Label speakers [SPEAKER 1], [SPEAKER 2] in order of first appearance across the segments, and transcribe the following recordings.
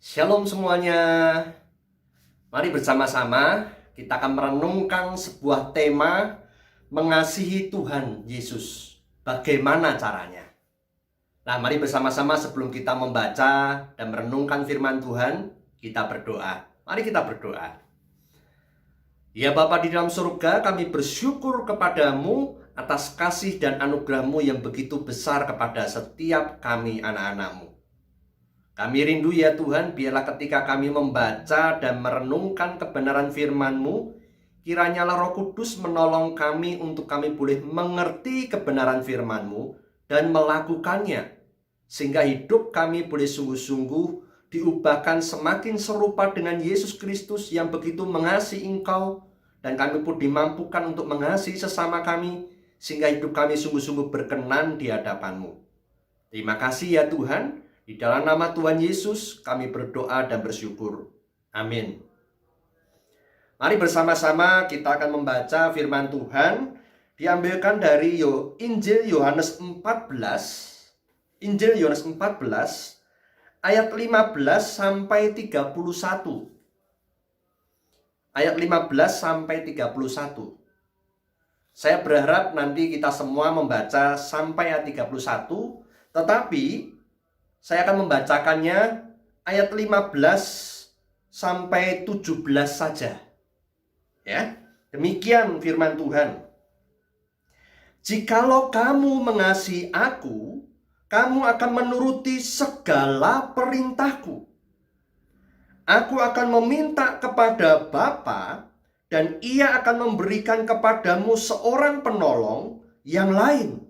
[SPEAKER 1] Shalom semuanya. Mari bersama-sama kita akan merenungkan sebuah tema mengasihi Tuhan Yesus. Bagaimana caranya? Nah, mari bersama-sama sebelum kita membaca dan merenungkan firman Tuhan, kita berdoa. Mari kita berdoa. Ya Bapa di dalam surga, kami bersyukur kepadamu atas kasih dan anugerah-Mu yang begitu besar kepada setiap kami anak-anak-Mu. Kami rindu ya Tuhan, biarlah ketika kami membaca dan merenungkan kebenaran firman-Mu, kiranya Roh Kudus menolong kami untuk kami boleh mengerti kebenaran firman-Mu dan melakukannya, sehingga hidup kami boleh sungguh-sungguh diubahkan semakin serupa dengan Yesus Kristus yang begitu mengasihi Engkau, dan kami pun dimampukan untuk mengasihi sesama kami, sehingga hidup kami sungguh-sungguh berkenan di hadapan-Mu. Terima kasih ya Tuhan. Di dalam nama Tuhan Yesus kami berdoa dan bersyukur. Amin. Mari bersama-sama kita akan membaca firman Tuhan. Diambilkan dari Injil Yohanes 14. Injil Yohanes 14 ayat 15 sampai 31. Ayat 15 sampai 31. Saya berharap nanti kita semua membaca sampai ayat 31. Tetapi saya akan membacakannya ayat 15 sampai 17 saja. Ya, demikian firman Tuhan. Jikalau kamu mengasihi aku, kamu akan menuruti segala perintahku. Aku akan meminta kepada Bapa, dan Ia akan memberikan kepadamu seorang penolong yang lain,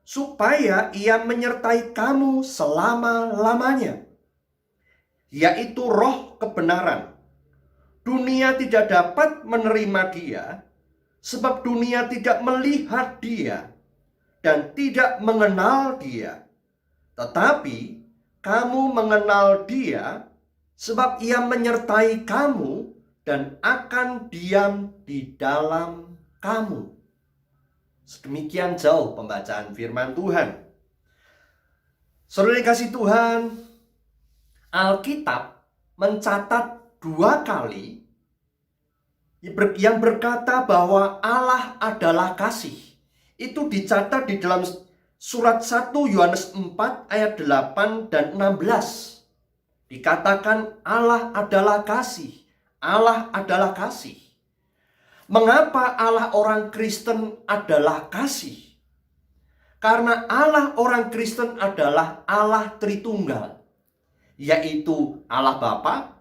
[SPEAKER 1] supaya Ia menyertai kamu selama-lamanya, yaitu Roh kebenaran. Dunia tidak dapat menerima Dia, sebab dunia tidak melihat Dia dan tidak mengenal Dia. Tetapi kamu mengenal Dia, sebab Ia menyertai kamu dan akan diam di dalam kamu. Sedemikian jauh pembacaan firman Tuhan. Saudara kasih Tuhan, Alkitab mencatat 2 kali yang berkata bahwa Allah adalah kasih. Itu dicatat di dalam surat 1 Yohanes 4 ayat 8 dan 16. Dikatakan Allah adalah kasih. Allah adalah kasih. Mengapa Allah orang Kristen adalah kasih? Karena Allah orang Kristen adalah Allah Tritunggal, yaitu Allah Bapa,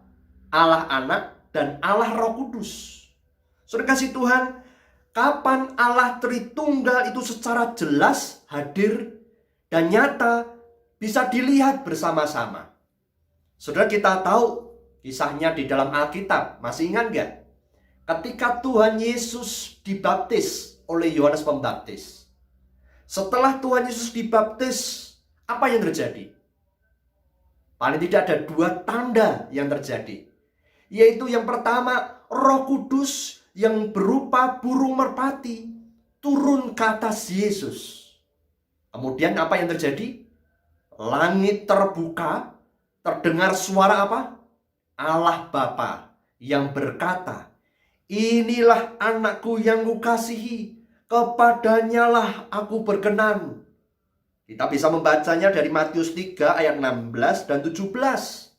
[SPEAKER 1] Allah Anak, dan Allah Roh Kudus. Saudara kasih Tuhan, kapan Allah Tritunggal itu secara jelas hadir dan nyata bisa dilihat bersama-sama? Saudara, kita tahu kisahnya di dalam Alkitab. Masih ingat gak? Ketika Tuhan Yesus dibaptis oleh Yohanes Pembaptis. Setelah Tuhan Yesus dibaptis, apa yang terjadi? Paling tidak ada 2 tanda yang terjadi. Yaitu yang pertama, Roh Kudus yang berupa burung merpati turun ke atas Yesus. Kemudian apa yang terjadi? Langit terbuka, terdengar suara apa? Allah Bapa yang berkata, "Inilah anakku yang kukasihi, kepadanyalah aku berkenan." Kita bisa membacanya dari Matius 3 ayat 16 dan 17.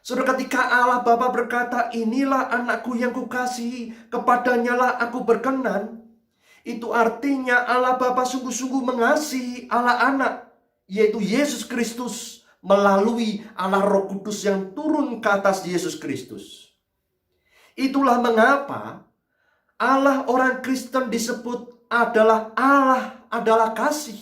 [SPEAKER 1] Saudara, ketika Allah Bapa berkata, "Inilah anakku yang kukasihi, kepadanyalah aku berkenan," itu artinya Allah Bapa sungguh-sungguh mengasihi Allah Anak, yaitu Yesus Kristus, melalui Allah Roh Kudus yang turun ke atas Yesus Kristus. Itulah mengapa Allah orang Kristen disebut Allah adalah kasih.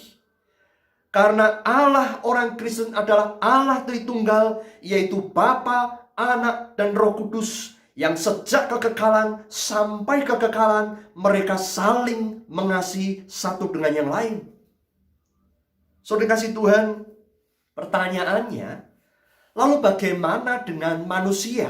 [SPEAKER 1] Karena Allah orang Kristen adalah Allah Tritunggal, yaitu Bapa, Anak, dan Roh Kudus, yang sejak kekekalan sampai kekekalan mereka saling mengasihi satu dengan yang lain. Saudara kasih Tuhan, pertanyaannya, lalu bagaimana dengan manusia?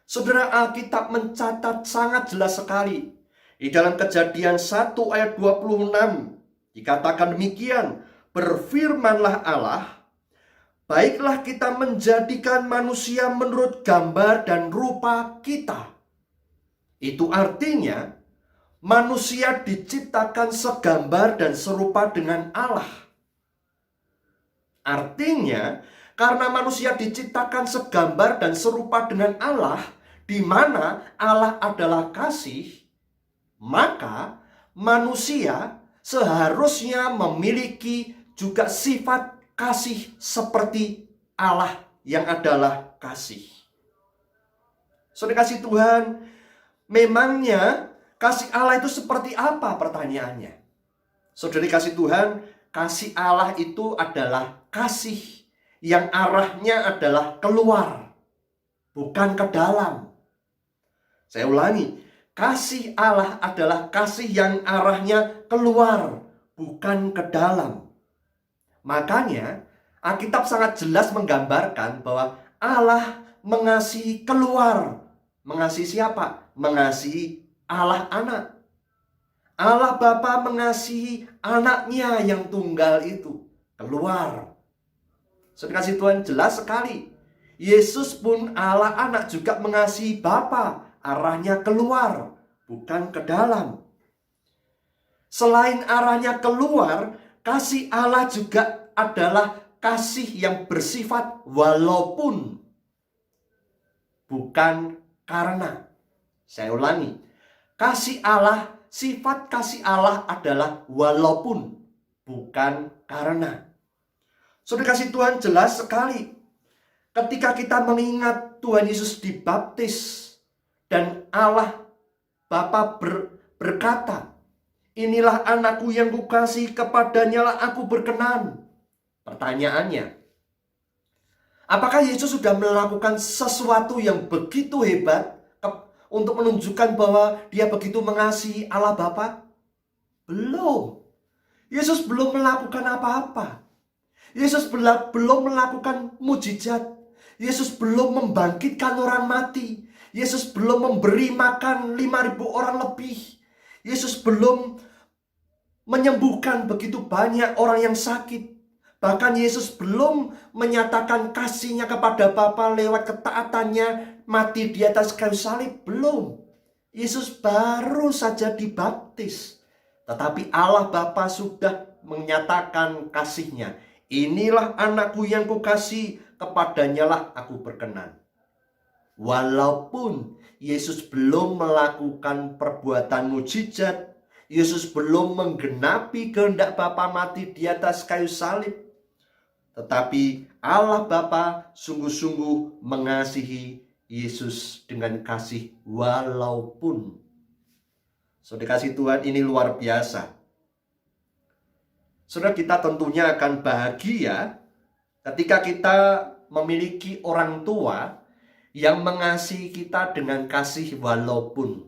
[SPEAKER 1] Saudara, Alkitab mencatat sangat jelas sekali. Di dalam Kejadian 1 ayat 26 dikatakan demikian, "Berfirmanlah Allah, baiklah kita menjadikan manusia menurut gambar dan rupa kita. Itu artinya manusia diciptakan segambar dan serupa dengan Allah. Artinya, karena manusia diciptakan segambar dan serupa dengan Allah, di mana Allah adalah kasih, maka manusia seharusnya memiliki juga sifat kasih seperti Allah yang adalah kasih. Saudara kasih Tuhan, memangnya kasih Allah itu seperti apa, pertanyaannya? Saudari kasih Tuhan, kasih Allah itu adalah kasih yang arahnya adalah keluar, bukan ke dalam. Saya ulangi, kasih Allah adalah kasih yang arahnya keluar, bukan ke dalam. Makanya, Alkitab sangat jelas menggambarkan bahwa Allah mengasihi keluar. Mengasihi siapa? Mengasihi Allah anak. Allah Bapa mengasihi anaknya yang tunggal itu keluar. Saudara kasih Tuhan, jelas sekali. Yesus pun Allah anak juga mengasihi Bapa, arahnya keluar, bukan ke dalam. Selain arahnya keluar, kasih Allah juga adalah kasih yang bersifat walaupun, bukan karena. Saya ulangi, kasih Allah, sifat kasih Allah adalah walaupun, bukan karena. Saudara kasih Tuhan, jelas sekali ketika kita mengingat Tuhan Yesus dibaptis dan Allah Bapa berkata, inilah anakku yang kukasihi, kepadanya lah aku berkenan. Pertanyaannya, apakah Yesus sudah melakukan sesuatu yang begitu hebat untuk menunjukkan bahwa dia begitu mengasihi Allah Bapa? Belum. Yesus belum melakukan apa-apa. Yesus belum melakukan mujizat. Yesus belum membangkitkan orang mati. Yesus belum memberi makan 5.000 orang lebih. Yesus belum menyembuhkan begitu banyak orang yang sakit. Bahkan Yesus belum menyatakan kasihnya kepada Bapa lewat ketaatannya mati di atas kayu salib. Belum. Yesus baru saja dibaptis. Tetapi Allah Bapa sudah menyatakan kasihnya. Inilah anakku yang kukasihi, kepadanya lah aku berkenan. Walaupun Yesus belum melakukan perbuatan mujizat, Yesus belum menggenapi kehendak Bapa mati di atas kayu salib, tetapi Allah Bapa sungguh-sungguh mengasihi Yesus dengan kasih walaupun. Saudara kasih Tuhan, ini luar biasa. Saudara, kita tentunya akan bahagia ketika kita memiliki orang tua yang mengasihi kita dengan kasih walaupun.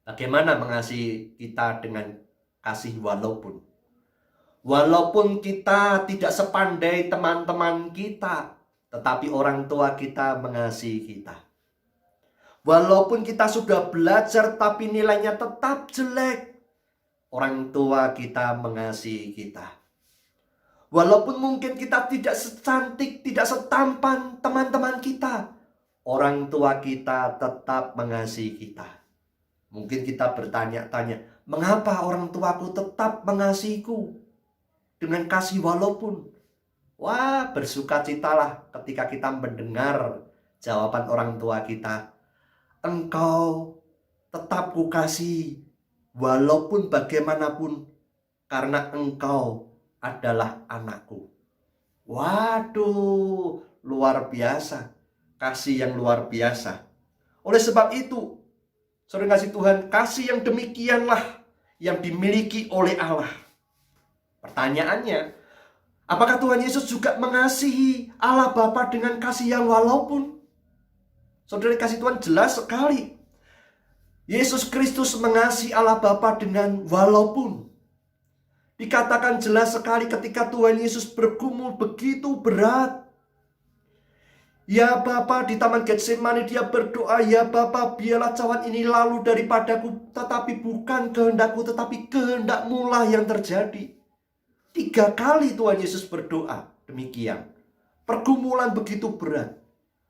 [SPEAKER 1] Bagaimana mengasihi kita dengan kasih walaupun? Walaupun kita tidak sepandai teman-teman kita, tetapi orang tua kita mengasihi kita. Walaupun kita sudah belajar tapi nilainya tetap jelek, orang tua kita mengasihi kita. Walaupun mungkin kita tidak secantik, tidak setampan teman-teman kita, orang tua kita tetap mengasihi kita. Mungkin kita bertanya-tanya, mengapa orang tuaku tetap mengasihiku dengan kasih walaupun? Wah, bersukacitalah ketika kita mendengar jawaban orang tua kita. Engkau tetap kukasihi walaupun bagaimanapun, karena engkau adalah anakku. Waduh, luar biasa. Kasih yang luar biasa. Oleh sebab itu, saudara kasih Tuhan, kasih yang demikianlah yang dimiliki oleh Allah. Pertanyaannya, apakah Tuhan Yesus juga mengasihi Allah Bapa dengan kasih yang walaupun? Saudara kasih Tuhan, jelas sekali. Yesus Kristus mengasihi Allah Bapa dengan walaupun. Dikatakan jelas sekali ketika Tuhan Yesus bergumul begitu berat. Ya Bapa, di Taman Getsemani dia berdoa, ya Bapa, biarlah cawan ini lalu daripadaku, tetapi bukan kehendakku, tetapi kehendak-Mu lah yang terjadi. 3 kali Tuhan Yesus berdoa. demikian. Pergumulan begitu berat.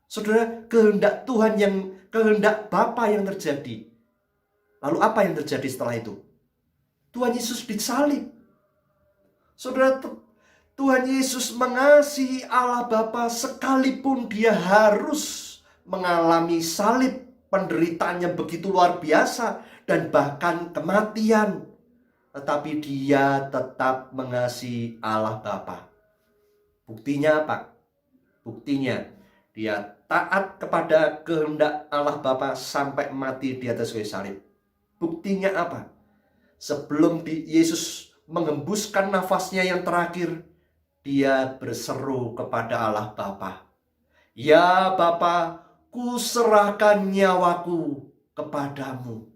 [SPEAKER 1] Saudara, kehendak Tuhan kehendak Bapa yang terjadi. Lalu apa yang terjadi setelah itu? Tuhan Yesus disalib. Saudara, Tuhan Yesus mengasihi Allah Bapa sekalipun dia harus mengalami salib, penderitaan yang begitu luar biasa dan bahkan kematian. Tetapi dia tetap mengasihi Allah Bapa. Buktinya apa? Buktinya dia taat kepada kehendak Allah Bapa sampai mati di atas kayu salib. Buktinya apa? Sebelum Yesus menghembuskan nafasnya yang terakhir, dia berseru kepada Allah Bapa, "Ya Bapa, kuserahkan nyawaku kepadamu."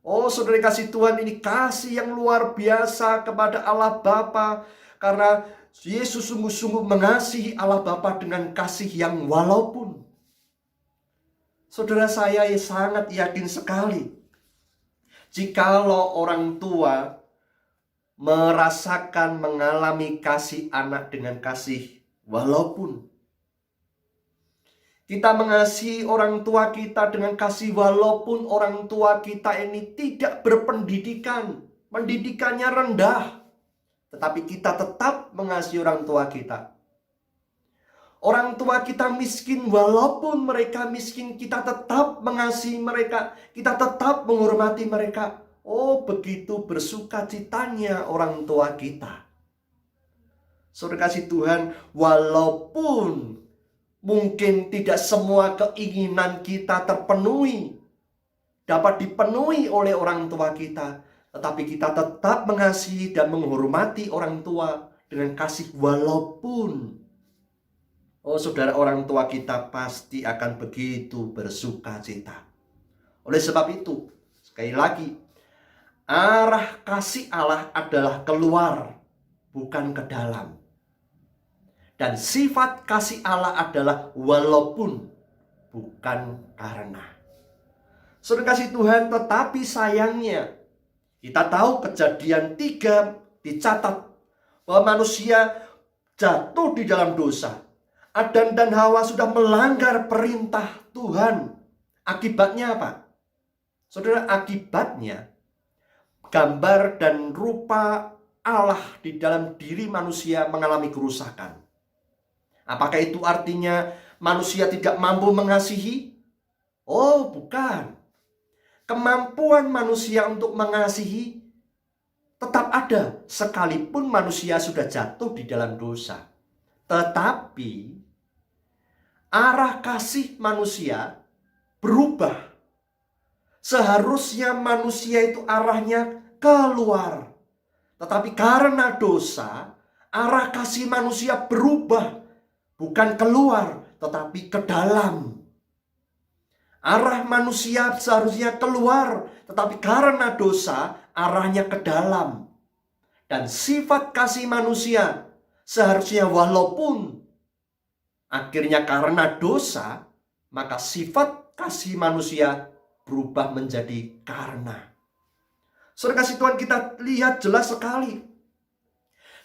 [SPEAKER 1] Oh saudara kasih Tuhan, ini kasih yang luar biasa kepada Allah Bapa, karena Yesus sungguh-sungguh mengasihi Allah Bapa dengan kasih yang walaupun. Saudara, saya sangat yakin sekali, jikalau orang tua merasakan mengalami kasih anak dengan kasih walaupun. Kita mengasihi orang tua kita dengan kasih walaupun orang tua kita ini tidak berpendidikan, pendidikannya rendah. Tetapi kita tetap mengasihi orang tua kita. Orang tua kita miskin, walaupun mereka miskin, kita tetap mengasihi mereka. Kita tetap menghormati mereka. Oh, begitu bersukacitanya orang tua kita. Saudara kasih Tuhan, walaupun mungkin tidak semua keinginan kita terpenuhi, dapat dipenuhi oleh orang tua kita, tetapi kita tetap mengasihi dan menghormati orang tua dengan kasih walaupun. Oh saudara, orang tua kita pasti akan begitu bersukacita. Oleh sebab itu, sekali lagi, arah kasih Allah adalah keluar, bukan ke dalam. Dan sifat kasih Allah adalah walaupun, bukan karena. Saudara kasih Tuhan, tetapi sayangnya, kita tahu Kejadian 3 dicatat bahwa manusia jatuh di dalam dosa. Adam dan Hawa sudah melanggar perintah Tuhan. Akibatnya apa? Saudara, akibatnya gambar dan rupa Allah di dalam diri manusia mengalami kerusakan. Apakah itu artinya manusia tidak mampu mengasihi? Oh, bukan. Kemampuan manusia untuk mengasihi tetap ada sekalipun manusia sudah jatuh di dalam dosa. Tetapi arah kasih manusia berubah. Seharusnya manusia itu arahnya keluar. Tetapi karena dosa, arah kasih manusia berubah. Bukan keluar, tetapi ke dalam. Arah manusia seharusnya keluar, tetapi karena dosa, arahnya ke dalam. Dan sifat kasih manusia seharusnya walaupun, akhirnya karena dosa, maka sifat kasih manusia berubah menjadi karena. Saudara kasih Tuhan, kita lihat jelas sekali.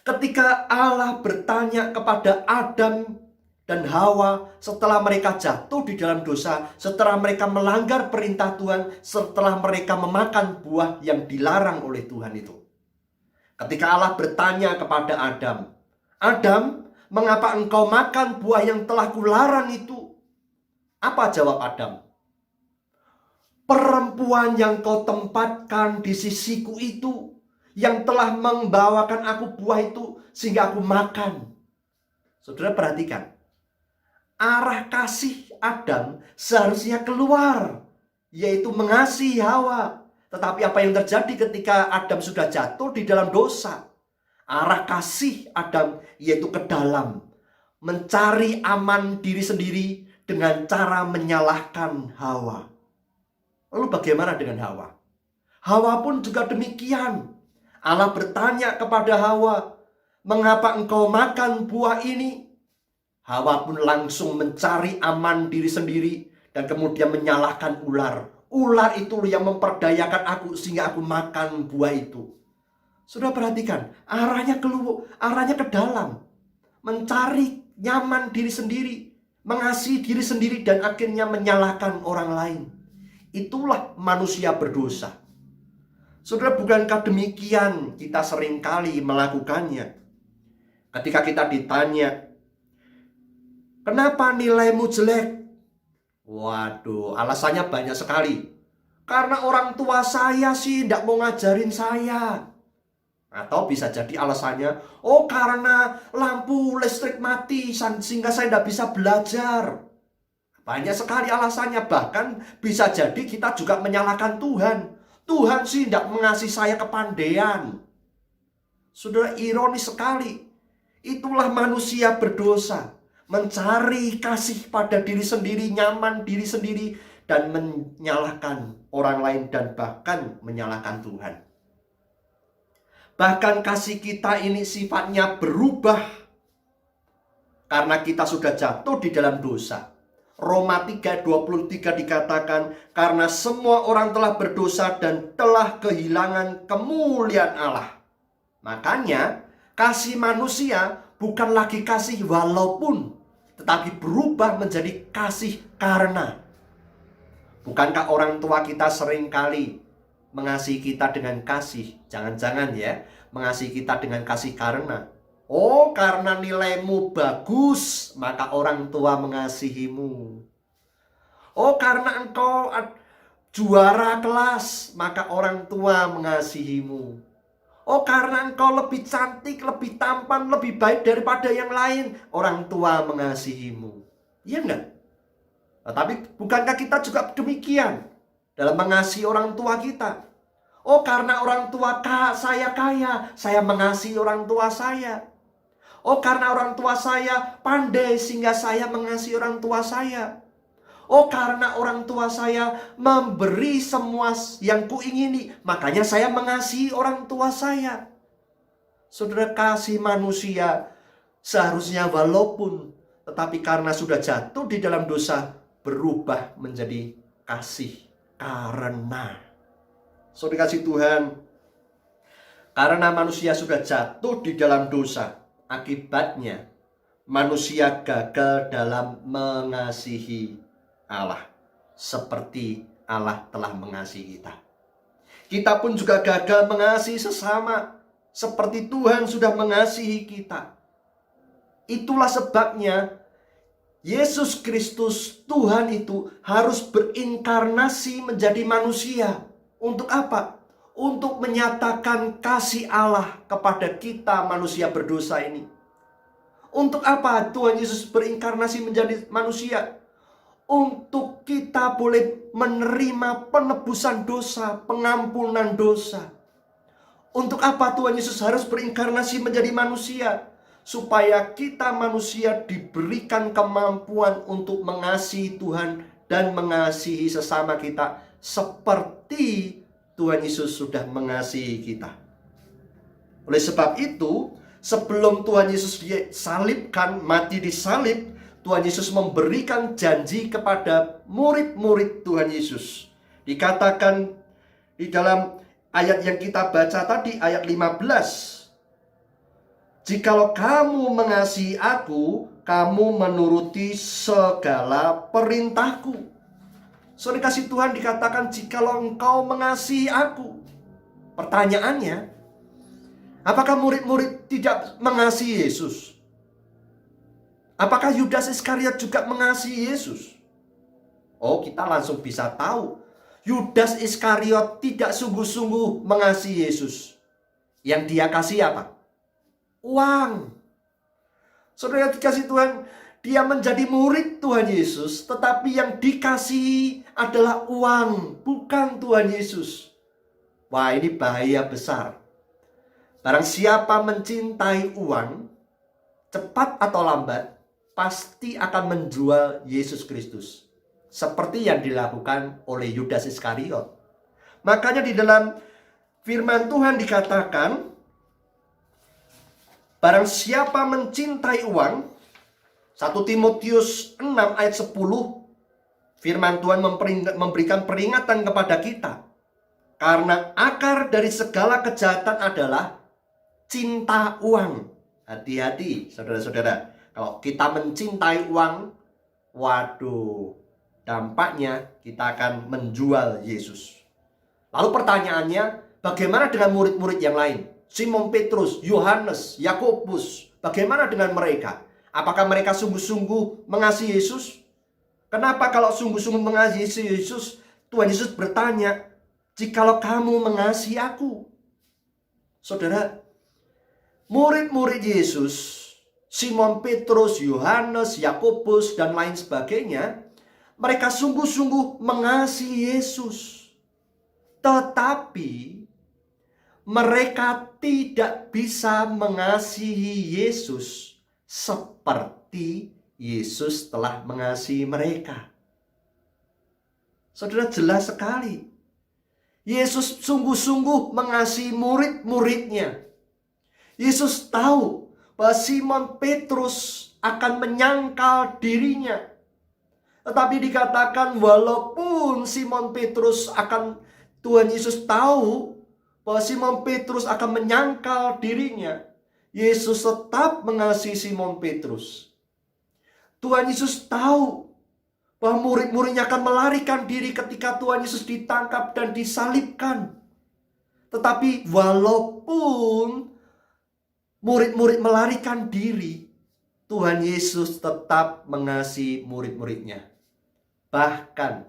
[SPEAKER 1] Ketika Allah bertanya kepada Adam dan Hawa setelah mereka jatuh di dalam dosa, setelah mereka melanggar perintah Tuhan, setelah mereka memakan buah yang dilarang oleh Tuhan itu. Ketika Allah bertanya kepada Adam, "Adam, mengapa engkau makan buah yang telah kularang itu?" Apa jawab Adam? "Perempuan yang kau tempatkan di sisiku itu, yang telah membawakan aku buah itu sehingga aku makan." Saudara perhatikan, arah kasih Adam seharusnya keluar, yaitu mengasihi Hawa. Tetapi apa yang terjadi ketika Adam sudah jatuh di dalam dosa? Arah kasih Adam yaitu ke dalam, mencari aman diri sendiri dengan cara menyalahkan Hawa. Lalu bagaimana dengan Hawa? Hawa pun juga demikian. Allah bertanya kepada Hawa, "Mengapa engkau makan buah ini?" Hawa pun langsung mencari aman diri sendiri dan kemudian menyalahkan ular. Ular itu yang memperdayakan aku sehingga aku makan buah itu. Sudah perhatikan, arahnya keluar, arahnya ke dalam. mencari nyaman diri sendiri, mengasihi diri sendiri, dan akhirnya menyalahkan orang lain. Itulah manusia berdosa. Saudara, bukankah demikian kita seringkali melakukannya? Ketika kita ditanya, kenapa nilaimu jelek? Waduh, alasannya banyak sekali. Karena orang tua saya sih tidak mau ngajarin saya. Atau bisa jadi alasannya, oh karena lampu listrik mati sehingga saya tidak bisa belajar. Banyak sekali alasannya. Bahkan bisa jadi kita juga menyalahkan Tuhan. Tuhan sih tidak mengasihi saya kepandaian. Saudara, ironis sekali. Itulah manusia berdosa. Mencari kasih pada diri sendiri, nyaman diri sendiri, dan menyalahkan orang lain, dan bahkan menyalahkan Tuhan. Bahkan kasih kita ini sifatnya berubah karena kita sudah jatuh di dalam dosa. Roma 3:23 dikatakan, karena semua orang telah berdosa dan telah kehilangan kemuliaan Allah. Makanya kasih manusia bukan lagi kasih walaupun, tetapi berubah menjadi kasih karena. Bukankah orang tua kita seringkali mengasihi kita dengan kasih? Jangan-jangan ya, mengasihi kita dengan kasih karena. Oh, karena nilaimu bagus, maka orang tua mengasihimu. Oh, karena engkau juara kelas, maka orang tua mengasihimu. Oh, karena engkau lebih cantik, lebih tampan, lebih baik daripada yang lain, orang tua mengasihimu. Iya enggak? Tapi bukankah kita juga demikian dalam mengasihi orang tua kita? Oh, karena orang tua saya kaya, saya mengasihi orang tua saya. Oh, karena orang tua saya pandai sehingga saya mengasihi orang tua saya. Oh, karena orang tua saya memberi semua yang kuingini, makanya saya mengasihi orang tua saya. Saudara, kasih manusia seharusnya walaupun, tetapi karena sudah jatuh di dalam dosa, berubah menjadi kasih karena. Saudara kasih Tuhan, karena manusia sudah jatuh di dalam dosa, akibatnya manusia gagal dalam mengasihi Allah seperti Allah telah mengasihi kita. Kita pun juga gagal mengasihi sesama seperti Tuhan sudah mengasihi kita. Itulah sebabnya Yesus Kristus Tuhan itu harus berinkarnasi menjadi manusia. Untuk apa? Untuk menyatakan kasih Allah kepada kita manusia berdosa ini. Untuk apa Tuhan Yesus berinkarnasi menjadi manusia? Untuk kita boleh menerima penebusan dosa, pengampunan dosa. Untuk apa Tuhan Yesus harus berinkarnasi menjadi manusia? Supaya kita manusia diberikan kemampuan untuk mengasihi Tuhan dan mengasihi sesama kita seperti Tuhan Yesus sudah mengasihi kita. Oleh sebab itu, sebelum Tuhan Yesus disalibkan, mati disalib, Tuhan Yesus memberikan janji kepada murid-murid Tuhan Yesus. Dikatakan di dalam ayat yang kita baca tadi, ayat 15. Jikalau kamu mengasihi aku, kamu menuruti segala perintahku. Saudara kasih Tuhan, dikatakan jikalau engkau mengasihi aku. Pertanyaannya, apakah murid-murid tidak mengasihi Yesus? Apakah Yudas Iskariot juga mengasihi Yesus? Oh, kita langsung bisa tahu. Yudas Iskariot tidak sungguh-sungguh mengasihi Yesus. Yang dia kasih apa? Uang. Saudara dikasih Tuhan, dia menjadi murid Tuhan Yesus, tetapi yang dikasihi adalah uang, bukan Tuhan Yesus. Wah, ini bahaya besar. Barang siapa mencintai uang, cepat atau lambat, pasti akan menjual Yesus Kristus. Seperti yang dilakukan oleh Yudas Iskariot. Makanya di dalam firman Tuhan dikatakan, barang siapa mencintai uang, 1 Timotius 6 ayat 10, firman Tuhan memberikan peringatan kepada kita. Karena akar dari segala kejahatan adalah cinta uang. Hati-hati saudara-saudara. Kalau kita mencintai uang, waduh, dampaknya kita akan menjual Yesus. Lalu pertanyaannya, bagaimana dengan murid-murid yang lain? Simon Petrus, Yohanes, Yakobus, bagaimana dengan mereka? Apakah mereka sungguh-sungguh mengasihi Yesus? Kenapa kalau sungguh-sungguh mengasihi Yesus, Tuhan Yesus bertanya, "Jikalau kamu mengasihi aku?" Saudara, murid-murid Yesus, Simon Petrus, Yohanes, Yakobus, dan lain sebagainya, mereka sungguh-sungguh mengasihi Yesus. Tetapi mereka tidak bisa mengasihi Yesus seperti Yesus telah mengasihi mereka. Saudara, jelas sekali. Yesus sungguh-sungguh mengasihi murid-muridnya. Yesus tahu bahwa Simon Petrus akan menyangkal dirinya. Tetapi dikatakan walaupun Simon Petrus Tuhan Yesus tahu bahwa Simon Petrus akan menyangkal dirinya, Yesus tetap mengasihi Simon Petrus. Tuhan Yesus tahu bahwa murid-muridnya akan melarikan diri ketika Tuhan Yesus ditangkap dan disalibkan. Tetapi walaupun murid-murid melarikan diri, Tuhan Yesus tetap mengasihi murid-muridnya. Bahkan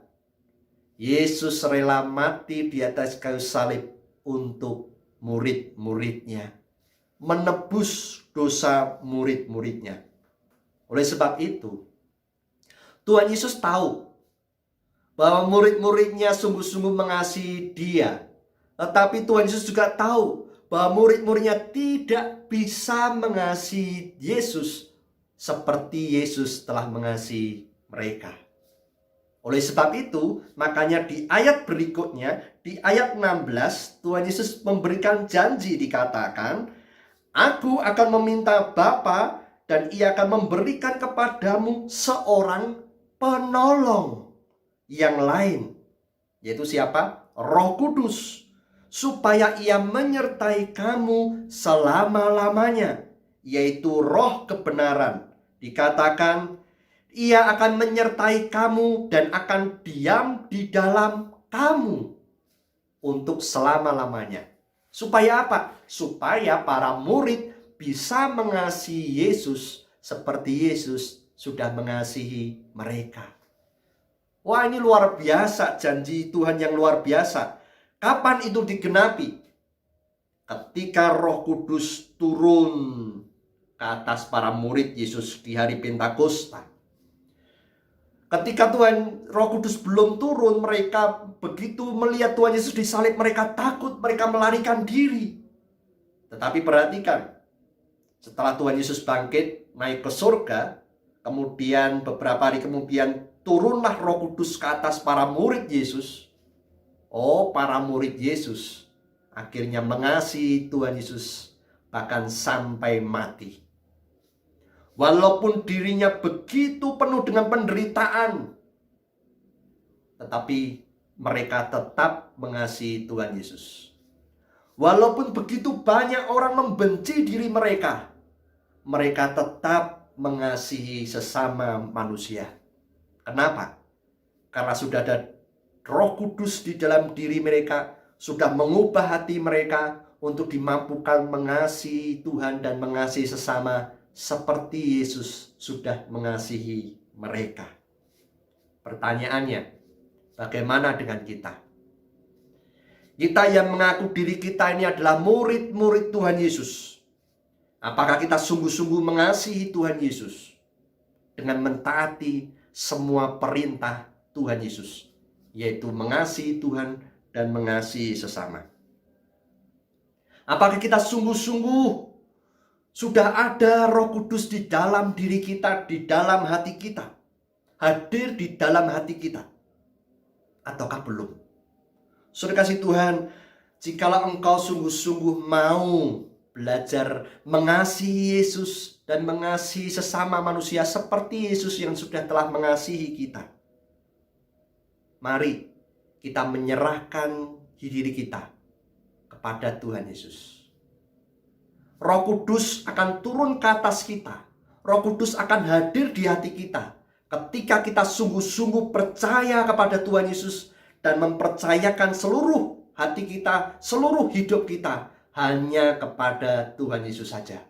[SPEAKER 1] Yesus rela mati di atas kayu salib untuk murid-muridnya, menebus dosa murid-muridnya. Oleh sebab itu, Tuhan Yesus tahu bahwa murid-muridnya sungguh-sungguh mengasihi Dia. Tetapi Tuhan Yesus juga tahu bahwa murid-muridnya tidak bisa mengasihi Yesus seperti Yesus telah mengasihi mereka. Oleh sebab itu, makanya di ayat berikutnya, di ayat 16, Tuhan Yesus memberikan janji, dikatakan, "Aku akan meminta Bapa dan Ia akan memberikan kepadamu seorang penolong yang lain." Yaitu siapa? Roh Kudus. Supaya Ia menyertai kamu selama-lamanya. Yaitu roh kebenaran. Dikatakan, Ia akan menyertai kamu dan akan diam di dalam kamu untuk selama-lamanya. Supaya apa? Supaya para murid bisa mengasihi Yesus seperti Yesus sudah mengasihi mereka. Wah, ini luar biasa, janji Tuhan yang luar biasa. Kapan itu digenapi? Ketika Roh Kudus turun ke atas para murid Yesus di hari Pentakosta. Ketika Roh Kudus belum turun, mereka begitu melihat Tuhan Yesus disalib, mereka takut, mereka melarikan diri. Tetapi perhatikan, setelah Tuhan Yesus bangkit, naik ke surga, kemudian beberapa hari kemudian turunlah Roh Kudus ke atas para murid Yesus. Oh, para murid Yesus akhirnya mengasihi Tuhan Yesus bahkan sampai mati. Walaupun dirinya begitu penuh dengan penderitaan, tetapi mereka tetap mengasihi Tuhan Yesus. Walaupun begitu banyak orang membenci diri mereka, mereka tetap mengasihi sesama manusia. Kenapa? Karena sudah ada Roh Kudus di dalam diri mereka, sudah mengubah hati mereka untuk dimampukan mengasihi Tuhan dan mengasihi sesama seperti Yesus sudah mengasihi mereka. Pertanyaannya, bagaimana dengan kita? Kita yang mengaku diri kita ini adalah murid-murid Tuhan Yesus. Apakah kita sungguh-sungguh mengasihi Tuhan Yesus dengan mentaati semua perintah Tuhan Yesus, yaitu mengasihi Tuhan dan mengasihi sesama? Apakah kita sungguh-sungguh sudah ada Roh Kudus di dalam diri kita, di dalam hati kita, hadir di dalam hati kita, ataukah belum? Saudara kasih Tuhan, jikalau engkau sungguh-sungguh mau belajar mengasihi Yesus dan mengasihi sesama manusia seperti Yesus yang sudah telah mengasihi kita, mari kita menyerahkan diri kita kepada Tuhan Yesus. Roh Kudus akan turun ke atas kita. Roh Kudus akan hadir di hati kita ketika kita sungguh-sungguh percaya kepada Tuhan Yesus dan mempercayakan seluruh hati kita, seluruh hidup kita hanya kepada Tuhan Yesus saja.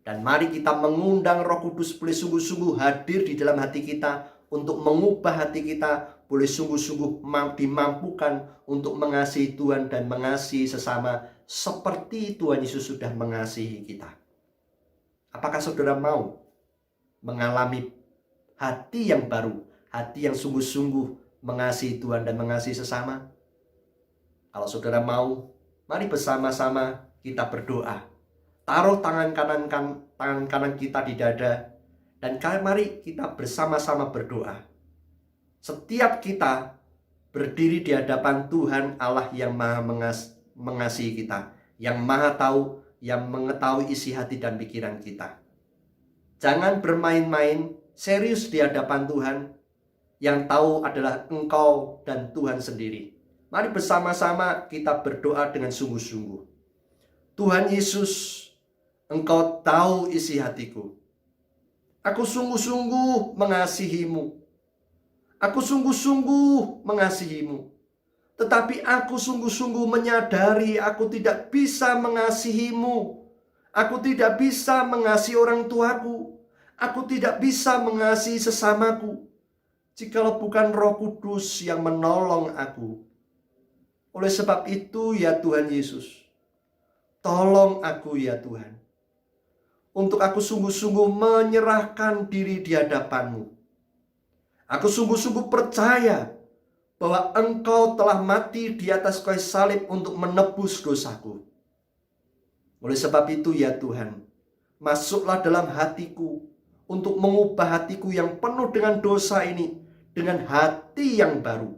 [SPEAKER 1] Dan mari kita mengundang Roh Kudus boleh sungguh-sungguh hadir di dalam hati kita untuk mengubah hati kita, boleh sungguh-sungguh dimampukan untuk mengasihi Tuhan dan mengasihi sesama seperti Tuhan Yesus sudah mengasihi kita. Apakah saudara mau mengalami hati yang baru, hati yang sungguh-sungguh mengasihi Tuhan dan mengasihi sesama? Kalau saudara mau, mari bersama-sama kita berdoa. Taruh tangan kanan kita di dada, dan mari kita bersama-sama berdoa. Setiap kita berdiri di hadapan Tuhan Allah yang maha mengasihi kita, yang maha tahu, yang mengetahui isi hati dan pikiran kita. Jangan bermain-main, serius di hadapan Tuhan. Yang tahu adalah Engkau dan Tuhan sendiri. Mari bersama-sama kita berdoa dengan sungguh-sungguh. Tuhan Yesus, Engkau tahu isi hatiku. Aku sungguh-sungguh mengasihimu. Aku sungguh-sungguh mengasihimu. Tetapi aku sungguh-sungguh menyadari aku tidak bisa mengasihimu. Aku tidak bisa mengasihi orang tuaku. Aku tidak bisa mengasihi sesamaku jikalau bukan Roh Kudus yang menolong aku. Oleh sebab itu ya Tuhan Yesus, tolong aku ya Tuhan, untuk aku sungguh-sungguh menyerahkan diri di hadapan-Mu. Aku sungguh-sungguh percaya bahwa Engkau telah mati di atas kayu salib untuk menebus dosaku. Oleh sebab itu ya Tuhan, masuklah dalam hatiku untuk mengubah hatiku yang penuh dengan dosa ini dengan hati yang baru.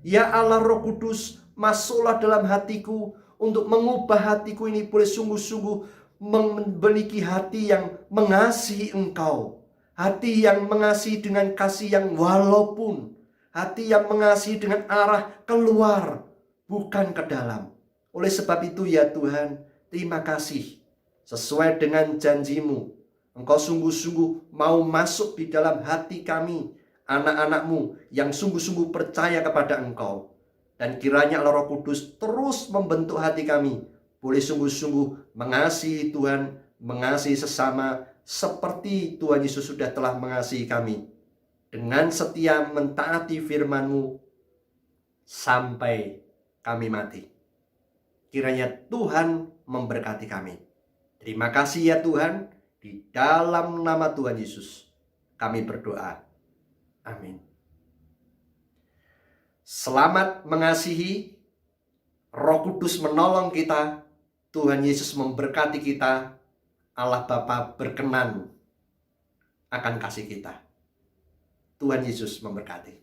[SPEAKER 1] Ya Allah Roh Kudus, masuklah dalam hatiku untuk mengubah hatiku ini boleh sungguh-sungguh memiliki hati yang mengasihi Engkau. Hati yang mengasihi dengan kasih yang walaupun. Hati yang mengasihi dengan arah keluar, bukan ke dalam. Oleh sebab itu ya Tuhan, terima kasih. Sesuai dengan janji-Mu, Engkau sungguh-sungguh mau masuk di dalam hati kami, anak-anak-Mu yang sungguh-sungguh percaya kepada Engkau. Dan kiranya Allah Roh Kudus terus membentuk hati kami, boleh sungguh-sungguh mengasihi Tuhan, mengasihi sesama, seperti Tuhan Yesus sudah telah mengasihi kami. Dengan setia mentaati firman-Mu sampai kami mati. Kiranya Tuhan memberkati kami. Terima kasih ya Tuhan, di dalam nama Tuhan Yesus kami berdoa. Amin. Selamat mengasihi, Roh Kudus menolong kita, Tuhan Yesus memberkati kita, Allah Bapa berkenan akan kasih kita. Tuhan Yesus memberkati.